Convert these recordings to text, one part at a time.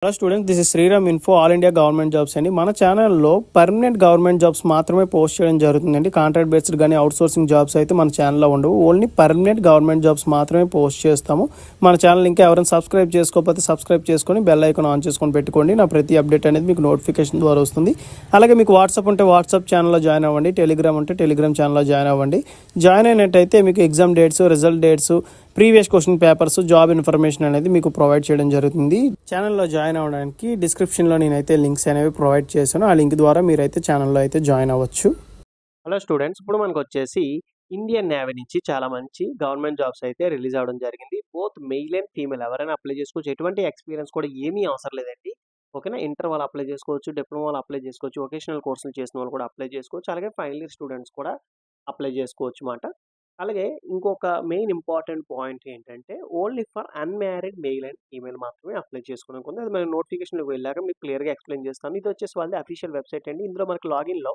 Hello students, this is Shriram info all India government jobs అండి. మన ఛానల్లో పర్మనెంట్ గవర్నమెంట్ జాబ్స్ మాత్రమే పోస్ట్ చేయడం జరుగుతుందండి. కాంట్రాక్ట్ బేస్డ్ కానీ అవుట్ సోర్సింగ్ జాబ్స్ అయితే మన ఛానల్లో ఉండవు. ఓన్లీ పర్మనెంట్ గవర్నమెంట్ జాబ్స్ మాత్రమే పోస్ట్ చేస్తాము. మన ఛానల్ ఇంకా ఎవరైనా సబ్స్క్రైబ్ చేసుకోకపోతే సబ్స్క్రైబ్ చేసుకొని బెల్ ఐకాన్ ఆన్ చేసుకొని పెట్టుకోండి. నా ప్రతి అప్డేట్ అనేది మీకు నోటిఫికేషన్ ద్వారా వస్తుంది. అలాగే మీకు వాట్సాప్ ఉంటే వాట్సాప్ ఛానల్లో జాయిన్ అవ్వండి. టెలిగ్రామ్ ఉంటే టెలిగ్రామ్ ఛానల్లో జాయిన్ అవ్వండి. జాయిన్ అయినట్టయితే మీకు exam dates, result dates, previous question papers, job information అనేది మీకు ప్రొవైడ్ చేయడం జరుగుతుంది. ఛానల్లో జాయిన్ అవ్వడానికి డిస్క్రిప్షన్లో నేనైతే లింక్స్ అనేవి ప్రొవైడ్ చేశాను. ఆ లింక్ ద్వారా మీరైతే ఛానల్లో అయితే జాయిన్ అవ్వచ్చు. హలో స్టూడెంట్స్, ఇప్పుడు మనకు వచ్చేసి ఇండియన్ నేవీ నుంచి చాలా మంచి గవర్నమెంట్ జాబ్స్ అయితే రిలీజ్ అవ్వడం జరిగింది. బోత్ మెయిల్ అండ్ ఫీమేల్ ఎవరైనా అప్లై చేసుకోవచ్చు. ఎటువంటి ఎక్స్పీరియన్స్ కూడా ఏమీ అవసరం లేదండి. ఓకేనా, ఇంటర్ వాళ్ళు అప్లై చేసుకోవచ్చు, డిప్లొమా వాళ్ళు అప్లై చేసుకోవచ్చు, వొకేషనల్ కోర్సులు చేసిన వాళ్ళు కూడా అప్లై చేసుకోవచ్చు, అలాగే ఫైనల్ ఇయర్ స్టూడెంట్స్ కూడా అప్లై చేసుకోవచ్చు అన్నమాట. అలాగే ఇంకొక మెయిన్ ఇంపార్టెంట్ పాయింట్ ఏంటంటే only for unmarried male and female మాత్రమే అప్లై చేసుకోవడానికి ఉంది. అది మన నోటిఫికేషన్కి వెళ్ళాక మీకు క్లియర్గా ఎక్స్ప్లెయిన్ చేస్తాను. ఇది వచ్చేసి వాళ్ళది అఫీషియల్ వెబ్సైట్ అండి. ఇందులో మనకి లాగిన్లో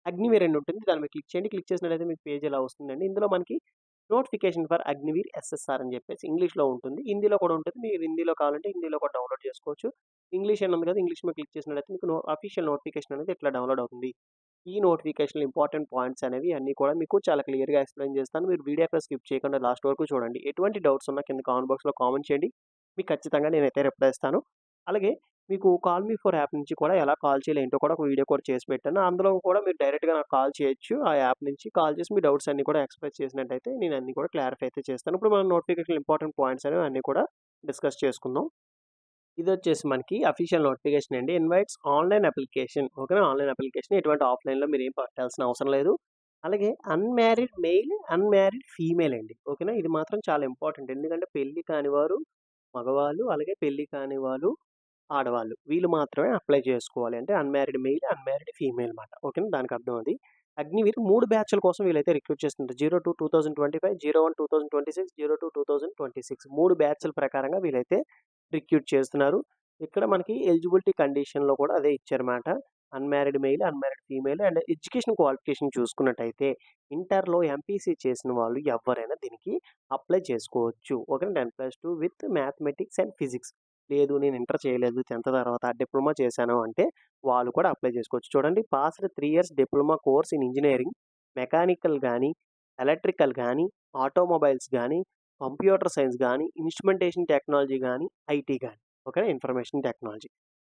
అగ్నివీర్ అని ఉంటుంది. దాని మీద క్లిక్ చేయండి. క్లిక్ చేసినట్లయితే మీకు పేజ్ ఇలా వస్తుందండి. ఇందులో మనకి నోటిఫికేషన్ ఫర్ అగ్నివీర్ ఎస్ఎస్ఆర్ అని చెప్పేసి ఇంగ్లీష్లో ఉంటుంది, హిందీలో కూడా ఉంటుంది. మీరు హిందీలో కావాలంటే హిందీలో కూడా డౌన్లోడ్ చేసుకోవచ్చు. ఇంగ్లీష్ అని ఉంది కదా, ఇంగ్లీష్ మీద క్లిక్ చేసినట్లయితే మీకు అఫీషియల్ నోటిఫికేషన్ అనేది ఇట్లా డౌన్లోడ్ అవుతుంది. ఈ నోటిఫికేషన్లో ఇంపార్టెంట్ పాయింట్స్ అనేవి అన్నీ కూడా మీకు చాలా క్లియర్గా ఎక్స్ప్లెయిన్ చేస్తాను. మీరు వీడియో ఎక్కడ స్కిప్ చేయకుండా లాస్ట్ వరకు చూడండి. ఎటువంటి డౌట్స్ ఉన్నా కింద కామెంట్ బాక్స్లో కామెంట్ చేయండి. మీకు ఖచ్చితంగా నేనైతే రిప్లై ఇస్తాను. అలాగే మీకు కాల్ మీ ఫర్ యాప్ నుంచి కూడా ఎలా కాల్ చేయాలి ఏంటో కూడా ఒక వీడియో కూడా చేసి పెట్టాను. అందులో కూడా మీరు డైరెక్ట్గా నాకు కాల్ చేయొచ్చు. ఆ యాప్ నుంచి కాల్ చేసి మీ డౌట్స్ అన్ని కూడా ఎక్స్ప్రెస్ చేసినట్టయితే నేను అన్ని కూడా క్లారిఫై అయితే చేస్తాను. ఇప్పుడు మనం నోటిఫికేషన్ ఇంపార్టెంట్ పాయింట్స్ అనేవి అన్నీ కూడా డిస్కస్ చేసుకుందాం. ఇది వచ్చేసి మనకి అఫీషియల్ నోటిఫికేషన్ అండి. Invites online application. ఓకేనా, ఆన్లైన్ అప్లికేషన్. ఎటువంటి ఆఫ్లైన్లో మీరు ఏం పెట్టాల్సిన అవసరం లేదు. అలాగే అన్మ్యారీడ్ మెయిల్, అన్మ్యారీడ్ ఫీమేల్ అండి. ఓకేనా, ఇది మాత్రం చాలా ఇంపార్టెంట్. ఎందుకంటే పెళ్లి కాని వారు మగవాళ్ళు, అలాగే పెళ్లి కాని వాళ్ళు ఆడవాళ్ళు, వీళ్ళు మాత్రమే అప్లై చేసుకోవాలి. అంటే అన్మ్యారీడ్ మెయిల్, అన్మ్యారీడ్ ఫీమేల్ మాట. ఓకేనా, దానికి అర్థం అది. అగ్నివీర్ 3 బ్యాచ్ల కోసం వీళ్ళైతే రిక్రూట్ చేస్తుంటారు. 02-2025, 01-2026, 02-2026 3 బ్యాచ్ల ప్రకారంగా వీళ్ళైతే రిక్రూట్ చేస్తున్నారు. ఇక్కడ మనకి ఎలిజిబిలిటీ కండిషన్లో కూడా అదే ఇచ్చారన్నమాట. Unmarried male, unmarried female. And education qualification చూసుకున్నట్టయితే ఇంటర్లో ఎంపీసీ చేసిన వాళ్ళు ఎవరైనా దీనికి అప్లై చేసుకోవచ్చు. Okay, 10+2 with mathematics and physics. లేదు నేను ఇంటర్ చేయలేదు, 10th తర్వాత డిప్లొమా చేశాను అంటే వాళ్ళు కూడా అప్లై చేసుకోవచ్చు. చూడండి, passed 3 years diploma course in engineering, mechanical కానీ, ఎలక్ట్రికల్ కానీ, ఆటోమొబైల్స్ కానీ, కంప్యూటర్ సైన్స్ కానీ, ఇన్స్ట్రుమెంటేషన్ టెక్నాలజీ కానీ, ఐటీ కానీ. ఓకేనా, ఇన్ఫర్మేషన్ టెక్నాలజీ.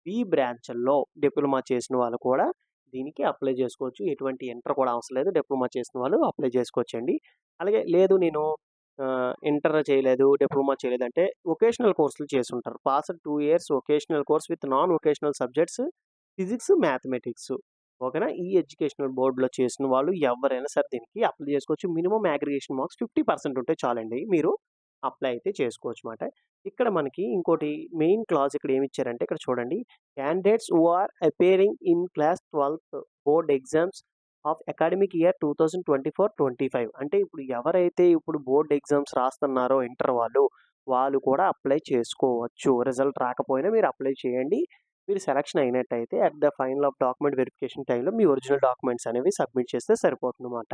ఈ బ్రాంచ్ల్లో డిప్లొమా చేసిన వాళ్ళు కూడా దీనికి అప్లై చేసుకోవచ్చు. ఎటువంటి ఇంటర్ కూడా అవసరం లేదు, డిప్లొమా చేసిన వాళ్ళు అప్లై చేసుకోవచ్చండి. అలాగే లేదు నేను ఇంటర్ చేయలేదు, డిప్లొమా చేయలేదు అంటే వొకేషనల్ కోర్సులు చేసి ఉంటారు. Passed 2 years vocational course with non vocational subjects physics, mathematics. ఓకేనా, ఈ ఎడ్యుకేషనల్ బోర్డులో చేసిన వాళ్ళు ఎవరైనా సరే దీనికి అప్లై చేసుకోవచ్చు. మినిమం అగ్రిగేషన్ మార్క్స్ 50% ఉంటే చాలండి, మీరు అప్లై అయితే చేసుకోవచ్చు అన్నమాట. ఇక్కడ మనకి ఇంకోటి మెయిన్ క్లాజ్ ఇక్కడ ఏమి ఇచ్చారంటే ఇక్కడ చూడండి, candidates who are appearing in class 12th board exams of academic year 2024-25. అంటే ఇప్పుడు ఎవరైతే ఇప్పుడు బోర్డ్ ఎగ్జామ్స్ రాస్తున్నారో ఇంటర్ వాళ్ళు కూడా అప్లై చేసుకోవచ్చు. రిజల్ట్ రాకపోయినా మీరు అప్లై చేయండి. మీరు సెలక్షన్ అయినట్టయితే at the final of document verification టైంలో మీ ఒరిజినల్ డాక్యుమెంట్స్ అనేవి సబ్మిట్ చేస్తే సరిపోతుందన్నమాట.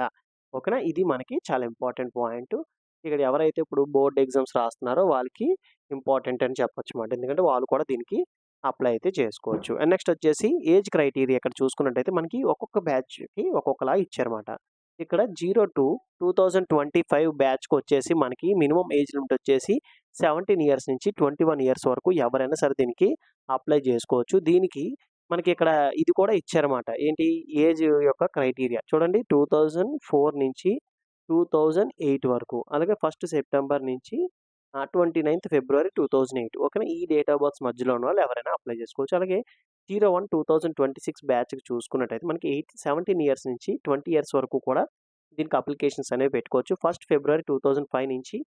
ఓకేనా, ఇది మనకి చాలా ఇంపార్టెంట్ పాయింట్. ఇక్కడ ఎవరైతే ఇప్పుడు బోర్డ్ ఎగ్జామ్స్ రాస్తున్నారో వాళ్ళకి ఇంపార్టెంట్ అని చెప్పొచ్చు అన్నమాట. ఎందుకంటే వాళ్ళు కూడా దీనికి అప్లై అయితే చేసుకోవచ్చు. అండ్ నెక్స్ట్ వచ్చేసి ఏజ్ క్రైటీరియా ఇక్కడ చూసుకున్నట్టయితే మనకి ఒక్కొక్క బ్యాచ్కి ఒక్కొక్కలా ఇచ్చారన్నమాట. ఇక్కడ 02-2025 బ్యాచ్కి వచ్చేసి మనకి మినిమం ఏజ్ లిమిట్ వచ్చేసి 17 years నుంచి 21 years వరకు ఎవరైనా సరే దీనికి అప్లై చేసుకోవచ్చు. దీనికి మనకి ఇక్కడ ఇది కూడా ఇచ్చారన్నమాట. ఏంటి ఏజ్ యొక్క క్రైటీరియా చూడండి, 2004 నుంచి 2008 వరకు, అలాగే 1st September నుంచి 29th February 2008. ఓకేనా, ఈ డేట్ ఆఫ్ బర్త్స్ మధ్యలో ఉన్న వాళ్ళు ఎవరైనా అప్లై చేసుకోవచ్చు. అలాగే 01-2026 బ్యాచ్కి చూసుకున్నట్టయితే మనకి 17 years నుంచి 20 years వరకు కూడా దీనికి అప్లికేషన్స్ అనేవి పెట్టుకోవచ్చు. 1st February 2005 నుంచి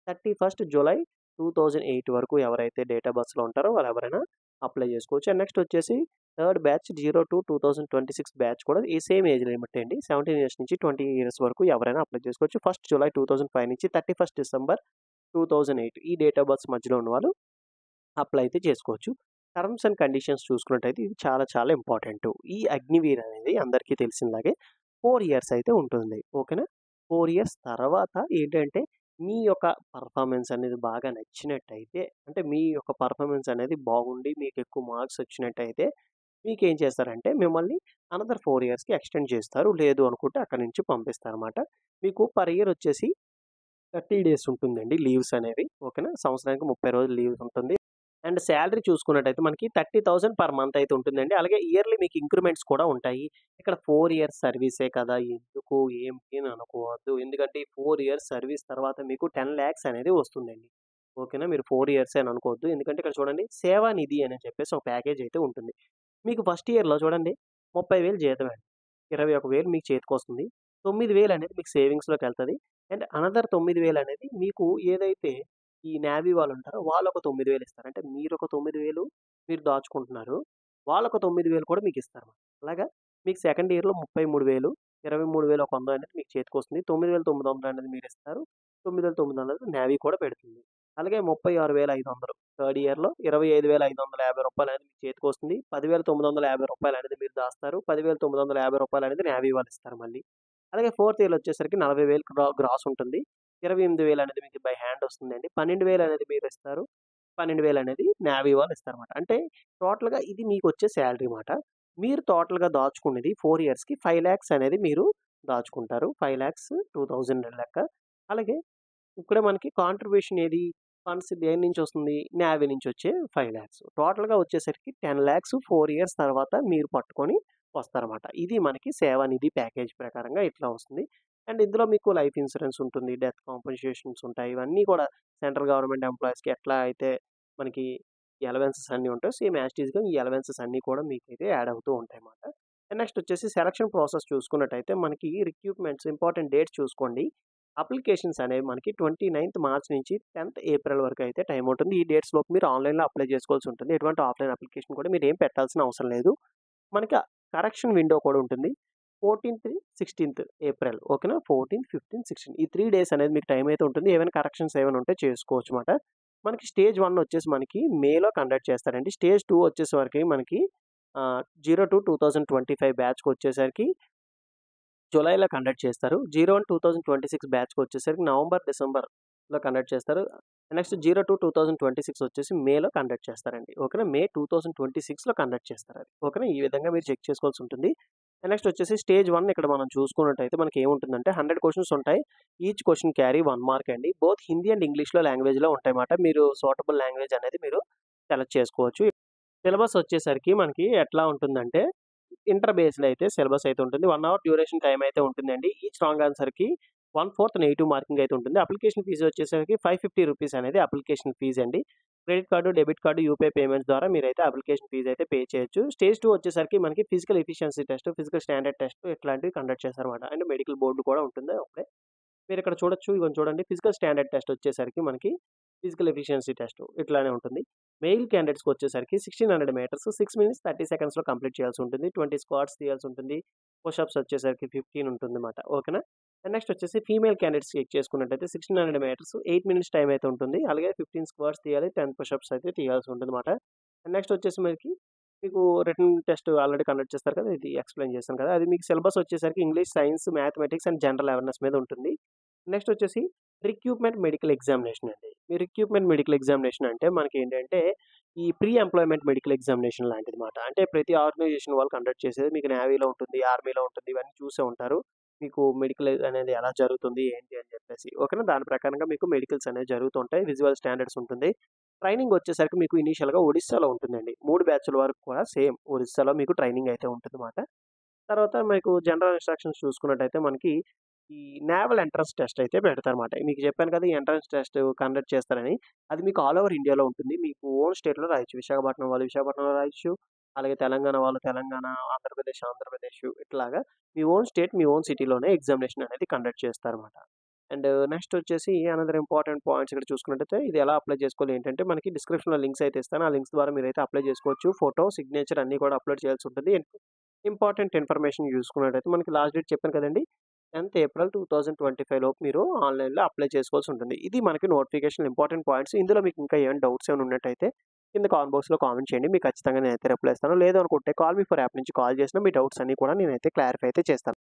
31st July 2008 వరకు ఎవరైతే డేట్ ఆఫ్ బర్త్స్లో ఉంటారో వాళ్ళు ఎవరైనా అప్లై చేసుకోవచ్చు. అండ్ నెక్స్ట్ వచ్చేసి 3rd బ్యాచ్ 02-2026 బ్యాచ్ కూడా ఈ సేమ్ ఏజ్ లిమిట్ అండి. 17 years నుంచి 20 years వరకు ఎవరైనా అప్లై చేసుకోవచ్చు. 1st July 2005 నుంచి 31st December 2008 ఈ డేట్ ఆఫ్ బర్త్స్ మధ్యలో ఉన్న వాళ్ళు అప్లై అయితే చేసుకోవచ్చు. టర్మ్స్ అండ్ కండిషన్స్ చూసుకున్నట్టయితే ఇది చాలా చాలా ఇంపార్టెంట్. ఈ అగ్నివీర్ అనేది అందరికీ తెలిసినలాగే 4 years అయితే ఉంటుంది. ఓకేనా, 4 years తర్వాత ఏంటంటే మీ యొక్క పర్ఫార్మెన్స్ అనేది బాగా నచ్చినట్టయితే, అంటే మీ యొక్క పర్ఫార్మెన్స్ అనేది బాగుండి మీకెక్కువ మార్క్స్ వచ్చినట్టయితే, మీకేం చేస్తారంటే మిమ్మల్ని అనదర్ 4 ఇయర్స్‌కి ఎక్స్టెండ్ చేస్తారు. లేదు అనుకుంటే అక్కడి నుంచి పంపిస్తారనమాట. మీకు పర్ ఇయర్ వచ్చేసి 30 డేస్ ఉంటుందండి లీవ్స్ అనేవి. ఓకేనా. సంవత్సరానికి 30 రోజులు లీవ్స్ ఉంటుంది. అండ్ సాలరీ చూసుకున్నట్టయితే మనకి 30,000 పర్ మంత్ అయితే ఉంటుందండి. అలాగే ఇయర్‌లీ మీకు ఇంక్రిమెంట్స్ కూడా ఉంటాయి. ఇక్కడ 4 ఇయర్స్ సర్వీసే కదా! ఎందుకు ఏంటి అని అనుకోవద్దు. ఎందుకంటే ఈ 4 ఇయర్స్ సర్వీస్ తర్వాత మీకు 10,00,000 అనేది వస్తుందండి. ఓకేనా. మీరు 4 ఇయర్సే అని అనుకోవద్దు. ఎందుకంటే ఇక్కడ చూడండి సేవా నిధి అని చెప్పేసి ఒక ప్యాకేజ్ అయితే ఉంటుంది. మీకు ఫస్ట్ ఇయర్‌లో చూడండి 30,000 జీతమే అండి. 21,000 మీకు చేతికొస్తుంది. 9,000 అనేది మీకు సేవింగ్స్‌లోకెళ్తది. అండ్ అనదర్ 9,000 అనేది మీకు ఏదైతే ఈ నేవీ వాళ్ళుంటారో వాళ్ళొక 9,000 ఇస్తారు. అంటే మీరొక 9,000 మీరు దాచుకుంటున్నారు. వాళ్ళొక 9,000 కూడా మీకిస్తారు. అలాగా మీకు సెకండ్ ఇయర్‌లో 33,000, 23,000 ఒక 100 అనేది మీకు చేతికొస్తుంది. 9,900 అనేది మీరిస్తారు. 9,900 నేవీ కూడా పెడుతుంది. అలాగే 36,500 థర్డ్ ఇయర్‌లో రూ. 25,550 అనేది మీకు చేతికొస్తుంది. రూ. 10,950 అనేది మీరు దాస్తారు. రూ. 10,950 అనేది నేవీ వాళ్ళిస్తారు మళ్ళీ. అలాగే ఫోర్త్ ఇయర్‌లో వచ్చేసరికి 40,000 గ్రాస్ ఉంటుంది. 28,000 అనేది మీకు బై హ్యాండ్ వస్తుందండి. 12,000 అనేది మీరిస్తారు. 12,000 అనేది నేవీ వాళ్ళు ఇస్తారన్నమాట. అంటే టోటల్‌గా ఇది మీకొచ్చే సాలరీ మాట. మీరు టోటల్‌గా దాచుకునేది 4 ఇయర్స్‌కి 5,00,000 అనేది మీరు దాచుకుంటారు. 5,02,000 లెక్క. అలాగే ఇక్కడ మనకి కాంట్రిబ్యూషన్ ఏది ఫండ్స్ దేని నుంచి వస్తుంది? నేవీ నుంచి వచ్చే 5,00,000 టోటల్‌గా వచ్చేసరికి 10,00,000 4 ఇయర్స్ తర్వాత మీరు పట్టుకొని వస్తారన్నమాట. ఇది మనకి సేవానిధి ప్యాకేజ్ ప్రకారంగా ఇట్లా వస్తుంది. అండ్ ఇందులో మీకు లైఫ్ ఇన్స్యూరెన్స్ ఉంటుంది. డెత్ కాంపెన్సేషన్స్ ఉంటాయి. ఇవన్నీ కూడా సెంట్రల్ గవర్నమెంట్ ఎంప్లాయీస్‌కి ఎట్లా అయితే మనకి అలవెన్సెస్ అన్నీ ఉంటాయో సేమ్ యాజ్ ఇట్ ఈస్‌గా ఈ అలవెన్సెస్ అన్నీ కూడా మీకైతే యాడ్ అవుతూ ఉంటాయన్నమాట. అండ్ నెక్స్ట్ వచ్చేసి సెలక్షన్ ప్రాసెస్ చూసుకున్నట్టయితే మనకి రిక్రూట్మెంట్స్ ఇంపార్టెంట్ డేట్స్ చూసుకోండి. అప్లికేషన్స్ అనేవి మనకి 29థ్ మార్చ్ నుంచి 10థ్ ఏప్రిల్ వరకు అయితే టైం ఉంటుంది. ఈ డేట్స్ లోపు మీరు ఆన్‌లైన్‌లో అప్లై చేసుకోవాల్సి ఉంటుంది. ఎటువంటి ఆఫ్‌లైన్ అప్లికేషన్ కూడా మీరేం పెట్టాల్సిన అవసరం లేదు. మనకి కరెక్షన్ విండో కూడా ఉంటుంది. 14థ్, 16థ్ ఏప్రిల్ ఓకేనా. 14, 15, 16 ఈ 3 డేస్ అనేది మీకు టైం అయితే ఉంటుంది. ఏవైనా కరెక్షన్స్ ఏమైనా ఉంటే చేసుకోవచ్చు మాట. మనకి స్టేజ్ 1 వచ్చేసి మనకి మేలో కండక్ట్ చేస్తారండి. స్టేజ్ 2 వచ్చేసరికి మనకి 02-2025 బ్యాచ్‌కొచ్చేసరికి జులైలో కండక్ట్ చేస్తారు. 01-2026 బ్యాచ్‌కొచ్చేసరికి నవంబర్, డిసెంబర్‌లో కండక్ట్ చేస్తారు. నెక్స్ట్ 02-2026 వచ్చేసి మేలో కండక్ట్ చేస్తారండి. ఓకేనా. మే 2026లో కండక్ట్ చేస్తారది. ఓకేనా. ఈ విధంగా మీరు చెక్ చేసుకోవాల్సి ఉంటుంది. నెక్స్ట్ వచ్చేసి స్టేజ్ 1 ఇక్కడ మనం చూసుకున్నట్టయితే మనకి ఏముంటుందంటే 100 క్వెషన్స్ ఉంటాయి. ఈచ్ క్వెషన్ క్యారీ 1 మార్క్ అండి. బోత్ హిందీ అండ్ ఇంగ్లీష్‌లో లాంగ్వేజ్‌లో ఉంటాయన్నమాట. మీరు సూటబుల్ లాంగ్వేజ్ అనేది మీరు సెలెక్ట్ చేసుకోవచ్చు. సిలబస్ వచ్చేసరికి మనకి ఎట్లా ఉంటుందంటే ఇంటర్ బేస్డ్ అయితే సిలబస్ అయితే ఉంటుంది. 1 అవర్ డ్యూరేషన్ టైమ్ అయితే ఉంటుందండి. ఈచ్ రాంగ్ ఆన్సర్‌కి 1/4 నెగెటివ్ మార్కింగ్ అయితే ఉంటుంది. అప్లికేషన్ ఫీజ్ వచ్చేసరికి రూ. 550 అనేది అప్లికేషన్ ఫీజ్ అండి. Credit card, debit card, UPI payments ద్వారా మీరైతే అప్లికేషన్ ఫీజ్ అయితే పే చేయొచ్చు. స్టేజ్ 2 వచ్చేసరికి మనకి physical efficiency test, physical standard test ఇట్లాంటివి కండక్ట్ చేస్తారన్నమాట. అండ్ మెడికల్ బోర్డ్ కూడా ఉంటుంది అప్పుడే. మీరిక్కడ చూడొచ్చు. ఇగోండి చూడండి. ఫిజికల్ స్టాండర్డ్ టెస్ట్ వచ్చేసరికి మనకి ఫిజికల్ ఎఫిషియన్సీ టెస్ట్ ఇట్లానే ఉంటుంది. మెయిల్ క్యాండిడేట్స్‌కి వచ్చేసరికి 1600 మీటర్స్ 6 మినిట్స్ 30 సెకండ్స్‌లో కంప్లీట్ చేయాల్సి ఉంటుంది. 20 స్క్వాట్స్ తీయాల్సి ఉంటుంది. పుషప్స్ వచ్చేసరికి 15 ఉంటుందన్నమాట. ఓకేనా. అండ్ నెక్స్ట్ వచ్చేసి ఫీమేల్ క్యాండిడేట్స్ చెక్ చేసుకున్నట్టయితే 1600 మీటర్స్ 8 మినిట్స్ టైమ్ అయితే ఉంటుంది. అలాగే 15 స్క్వాట్స్ తీయాలి. 10 పుషప్స్ అయితే తీయాల్సి ఉంటుందన్నమాట. అండ్ నెక్స్ట్ వచ్చేసి మీకు రిటన్ టెస్ట్ ఆల్రెడీ కండక్ట్ చేస్తారు కదా! ఇది ఎక్స్‌ప్లెయిన్ చేశాను కదా! అది మీకు సిలబస్ వచ్చేసరికి English, science, mathematics and general awareness మీద ఉంటుంది. నెక్స్ట్ వచ్చేసి రిక్రూట్మెంట్ మెడికల్ ఎగ్జామినేషన్ అండి. ఈ రిక్రూట్మెంట్ మెడికల్ ఎగ్జామినేషన్ అంటే మనకేంటంటే ఈ ప్రీ ఎంప్లాయ్‌మెంట్ మెడికల్ ఎగ్జామినేషన్ లాంటిదిమాట. అంటే ప్రతి ఆర్గనైజేషన్ వాళ్ళు కండక్ట్ చేసేది. మీకు నేవీలో ఉంటుంది, ఆర్మీలో ఉంటుంది. ఇవన్నీ చూసే ఉంటారు. మీకు మెడికల్ అనేది ఎలా జరుగుతుంది, ఏంటి అని చెప్పేసి. ఓకేనా. దాని ప్రకారంగా మీకు మెడికల్స్ అనేవి జరుగుతుంటాయి. విజువల్ స్టాండర్డ్స్ ఉంటుంది. ట్రైనింగ్ వచ్చేసరికి మీకు ఇనీషియల్‌గా ఒడిస్సాలో ఉంటుందండి. 3 బ్యాచ్‌ల వరకు కూడా సేమ్ ఒరిస్సాలో మీకు ట్రైనింగ్ అయితే ఉంటుందన్నమాట. తర్వాత మీకు జనరల్ ఇన్‌స్ట్రక్షన్స్ చూసుకున్నట్టయితే మనకి ఈ నేవల్ ఎంట్రన్స్ టెస్ట్ అయితే పెడతారన్నమాట. మీకు చెప్పాను కదా! ఈ ఎంట్రన్స్ టెస్ట్ కండక్ట్ చేస్తారని. అది మీకు ఆల్ ఓవర్ ఇండియాలో ఉంటుంది. మీకు ఓన్ స్టేట్‌లో రాయొచ్చు. విశాఖపట్నం వాళ్ళు విశాఖపట్నంలో రాయొచ్చు. అలాగే తెలంగాణ వాళ్ళు తెలంగాణ, ఆంధ్రప్రదేశ్, ఆంధ్రప్రదేశ్ ఇట్లాగా మీ ఓన్ స్టేట్, మీ ఓన్ సిటీలోనే ఎగ్జామినేషన్ అనేది కండక్ట్ చేస్తారన్నమాట. అండ్ నెక్స్ట్ వచ్చేసి అనదర్ ఇంపార్టెంట్ పాయింట్స్ ఇక్కడ చూసుకున్నట్టయితే ఇది ఎలా అప్లై చేసుకోవాలి ఏంటంటే మనకి డిస్క్రిప్షన్‌లో లింక్స్ అయితే ఇస్తాను. ఆ లింక్స్ ద్వారా మీరైతే అప్లై చేసుకోవచ్చు. ఫోటో, సిగ్నేచర్ అన్నీ కూడా అప్‌లోడ్ చేయాల్సి ఉంటుంది. ఇంపార్టెంట్ ఇన్ఫర్మేషన్ చూసుకున్నట్టయితే మనకి లాస్ట్ డేట్ చెప్పాను కదండీ! 10థ్ ఏప్రిల్ 2025 లోపు మీరు ఆన్‌లైన్‌లో అప్లై చేసుకోవాల్సి ఉంటుంది. ఇది మనకి నోటిఫికేషన్ ఇంపార్టెంట్ పాయింట్స్. ఇందులో మీకు ఇంకా ఏమైనా డౌట్స్ ఏమైనా ఉన్నట్టయితే కింద కామెంట్ బాక్స్‌లో కామెంట్ చేయండి. మీకు ఖచ్చితంగా నేనైతే రిప్లై ఇస్తాను. లేదు అనుకుంటే కాల్ మీ ఫర్ యాప్ నుంచి కాల్ చేసినా మీ డౌట్స్ అన్నీ కూడా నేనైతే క్లారిఫై అయితే చేస్తాను.